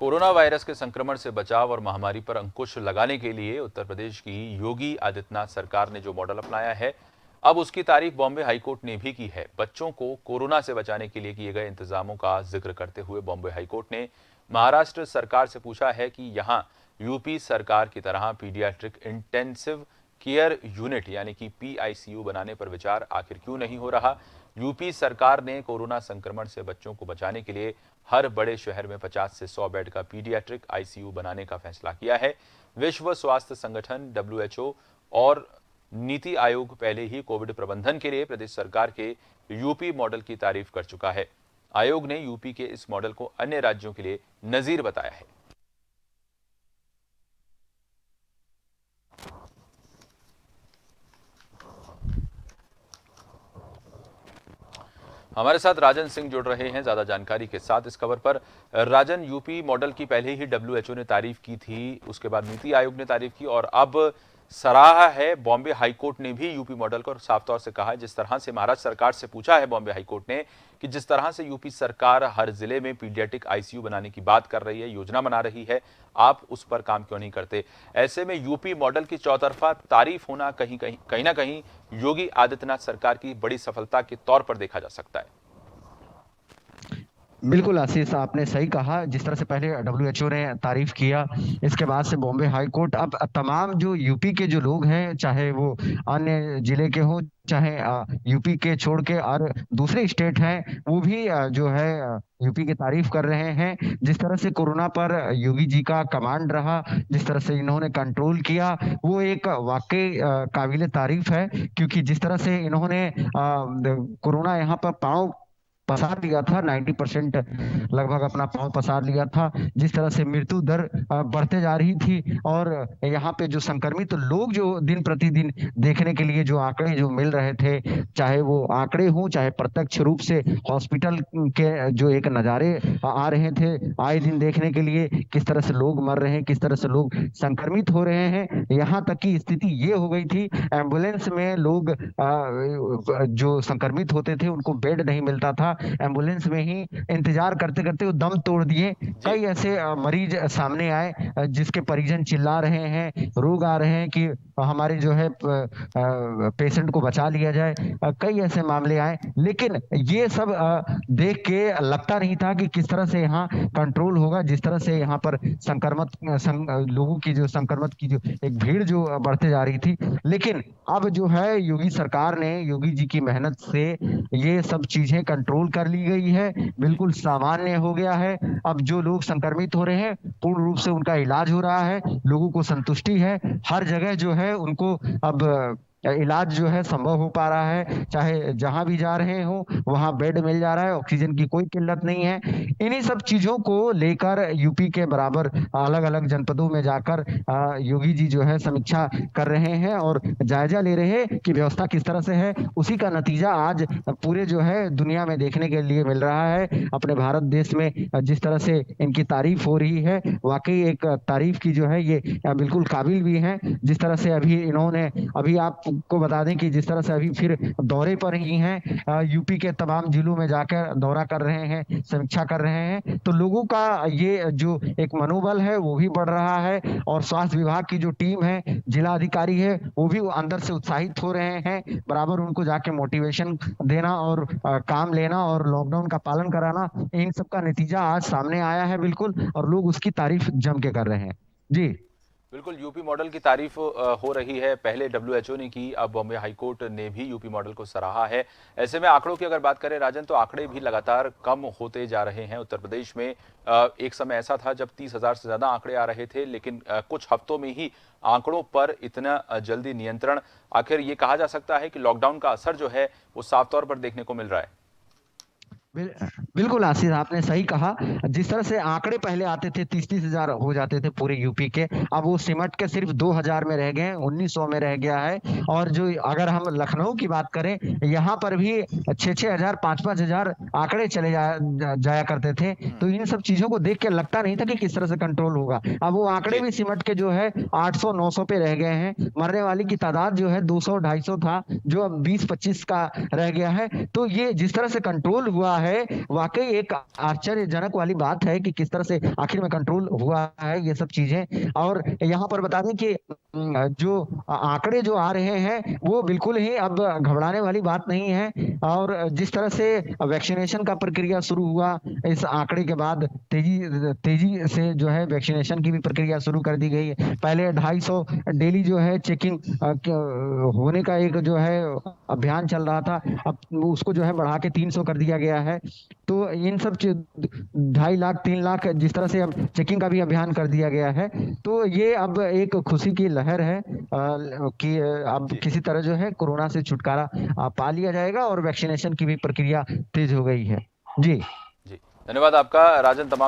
Corona virus के संक्रमण से बचाव और महामारी पर अंकुश लगाने के लिए उत्तर प्रदेश की योगी आदित्यनाथ सरकार ने जो मॉडल अपनाया है, अब उसकी तारीफ बॉम्बे हाईकोर्ट ने भी की है। बच्चों को कोरोना से बचाने के लिए किए गए इंतजामों का जिक्र करते हुए बॉम्बे हाईकोर्ट ने महाराष्ट्र सरकार से पूछा है कि यहां यूपी सरकार की तरह पीडियाट्रिक इंटेंसिव केयर यूनिट यानी कि पीआईसीयू बनाने पर विचार आखिर क्यों नहीं हो रहा। यूपी सरकार ने कोरोना संक्रमण से बच्चों को बचाने के लिए हर बड़े शहर में 50 से 100 बेड का पीडियाट्रिक आईसीयू बनाने का फैसला किया है। विश्व स्वास्थ्य संगठन डब्ल्यूएचओ और नीति आयोग पहले ही कोविड प्रबंधन के लिए प्रदेश सरकार के यूपी मॉडल की तारीफ कर चुका है। आयोग ने यूपी के इस मॉडल को अन्य राज्यों के लिए नजीर बताया है। हमारे साथ राजन सिंह जुड़ रहे हैं ज्यादा जानकारी के साथ इस खबर पर। राजन, यूपी मॉडल की पहले ही डब्ल्यूएचओ ने तारीफ की थी, उसके बाद नीति आयोग ने तारीफ की और अब सराहा है। बॉम्बे हाईकोर्ट ने भी यूपी मॉडल को साफ तौर से कहा है, जिस तरह से महाराष्ट्र सरकार से पूछा है बॉम्बे हाईकोर्ट ने कि जिस तरह से यूपी सरकार हर जिले में पीडियाट्रिक आईसीयू बनाने की बात कर रही है, योजना बना रही है, आप उस पर काम क्यों नहीं करते। ऐसे में यूपी मॉडल की चौतरफा तारीफ होना कहीं ना कहीं योगी आदित्यनाथ सरकार की बड़ी सफलता के तौर पर देखा जा सकता है। बिल्कुल आशीष, आपने सही कहा। जिस तरह से पहले डब्ल्यूएचओ ने तारीफ किया, इसके बाद से बॉम्बे हाई कोर्ट, अब तमाम जो यूपी के जो लोग हैं, चाहे वो अन्य जिले के हों, चाहे यूपी के छोड़ के और दूसरे स्टेट हैं, वो भी जो है यूपी की तारीफ कर रहे हैं। जिस तरह से कोरोना पर योगी जी का कमांड रहा, जिस तरह से इन्होंने कंट्रोल किया, वो एक वाकई काबिले तारीफ है। क्योंकि जिस तरह से इन्होंने कोरोना यहाँ पर पांव पसार लिया था, 90% लगभग अपना पांव पसार लिया था। जिस तरह से मृत्यु दर बढ़ते जा रही थी और यहाँ पे जो संक्रमित लोग जो दिन प्रतिदिन देखने के लिए जो आंकड़े जो मिल रहे थे, चाहे वो आंकड़े हों, चाहे प्रत्यक्ष रूप से हॉस्पिटल के जो एक नज़ारे आ रहे थे आए दिन देखने के लिए, किस तरह से लोग मर रहे हैं, किस तरह से लोग संक्रमित हो रहे हैं। यहाँ तक की स्थिति ये हो गई थी, एम्बुलेंस में लोग जो संक्रमित होते थे उनको बेड नहीं मिलता था, एम्बुलेंस में ही इंतजार करते करते वो दम तोड़ दिए। जी। कई ऐसे मरीज सामने आए जिसके परिजन चिल्ला रहे हैं, रोग आ रहे हैं कि हमारे जो है पेशेंट को बचा लिया जाए। कई ऐसे मामले आए, लेकिन ये सब देख के लगता नहीं था कि किस तरह से यहाँ कंट्रोल होगा। जिस तरह से यहाँ पर लोगों की जो संक्रमण की जो एक भीड़ जो बढ़ते जा रही थी, लेकिन अब जो है योगी सरकार ने, योगी जी की मेहनत से ये सब चीजें कंट्रोल कर ली गई है, बिल्कुल सामान्य हो गया है। अब जो लोग संक्रमित हो रहे हैं, पूर्ण रूप से उनका इलाज हो रहा है, लोगों को संतुष्टि है। हर जगह जो है उनको अब इलाज जो है संभव हो पा रहा है, चाहे जहां भी जा रहे हो वहां बेड मिल जा रहा है, ऑक्सीजन की कोई किल्लत नहीं है। इन्हीं सब चीजों को लेकर यूपी के बराबर अलग अलग जनपदों में जाकर योगी जी जो है समीक्षा कर रहे हैं और जायजा ले रहे हैं कि व्यवस्था किस तरह से है। उसी का नतीजा आज पूरे जो है दुनिया में देखने के लिए मिल रहा है। अपने भारत देश में जिस तरह से इनकी तारीफ हो रही है, वाकई एक तारीफ की जो है ये बिल्कुल काबिल भी है। जिस तरह से अभी इन्होंने, अभी आपको बता दें कि जिस तरह से अभी फिर दौरे पर ही हैं, यूपी के तमाम जिलों में जाकर दौरा कर रहे हैं, समीक्षा कर रहे हैं, तो लोगों का ये जो एक मनोबल है वो भी बढ़ रहा है। और स्वास्थ्य विभाग की जो टीम है, जिला अधिकारी है, वो भी अंदर से उत्साहित हो रहे हैं, बराबर उनको जाके मोटिवेशन देना और काम लेना और लॉकडाउन का पालन कराना, इन सब का नतीजा आज सामने आया है बिल्कुल, और लोग उसकी तारीफ जम के कर रहे हैं। जी बिल्कुल, यूपी मॉडल की तारीफ हो रही है। पहले डब्ल्यूएचओ ने की, अब बॉम्बे हाईकोर्ट ने भी यूपी मॉडल को सराहा है। ऐसे में आंकड़ों की अगर बात करें राजन, तो आंकड़े भी लगातार कम होते जा रहे हैं उत्तर प्रदेश में। एक समय ऐसा था जब 30,000 से ज्यादा आंकड़े आ रहे थे, लेकिन कुछ हफ्तों में ही आंकड़ों पर इतना जल्दी नियंत्रण। आखिर ये कहा जा सकता है कि लॉकडाउन का असर जो है वो साफ तौर पर देखने को मिल रहा है। बिल, बिल्कुल आशीष, आपने सही कहा। जिस तरह से आंकड़े पहले आते थे, 30-30 हजार हो जाते थे पूरे यूपी के, अब वो सिमट के सिर्फ 2,000 में रह गए हैं, 1,900 में रह गया है। और जो अगर हम लखनऊ की बात करें, यहाँ पर भी 6-6 हजार, 5-5 हजार आंकड़े चले जाया करते थे। तो इन सब चीजों को देख के लगता नहीं था कि किस तरह से कंट्रोल होगा। अब वो आंकड़े जी। भी सिमट के जो है 800-900 पे रह गए हैं। मरने वाली की तादाद जो है 200-250 था, जो अब 20-25 का रह गया है। तो ये जिस तरह से कंट्रोल हुआ है, वाकई एक आश्चर्यजनक वाली बात है कि किस तरह से आखिर में कंट्रोल हुआ है ये सब चीजें। और यहाँ पर बता दें कि जो आंकड़े जो आ रहे हैं वो बिल्कुल ही अब घबराने वाली बात नहीं है। और जिस तरह से वैक्सीनेशन का प्रक्रिया शुरू हुआ, इस आंकड़े के बाद तेजी तेजी से जो है वैक्सीनेशन की भी प्रक्रिया शुरू कर दी गई है। पहले 250 डेली जो है चेकिंग होने का एक जो है अभियान चल रहा था, अब उसको जो है बढ़ा के 300 कर दिया गया है। तो इन सब 2.5 लाख 3 लाख जिस तरह से अब चेकिंग का भी अभियान कर दिया गया है, तो ये अब एक खुशी की लहर है कि अब जी किसी तरह जो है कोरोना से छुटकारा पा लिया जाएगा और वैक्सीनेशन की भी प्रक्रिया तेज हो गई है। जी। जी, धन्यवाद आपका राजन। तमाम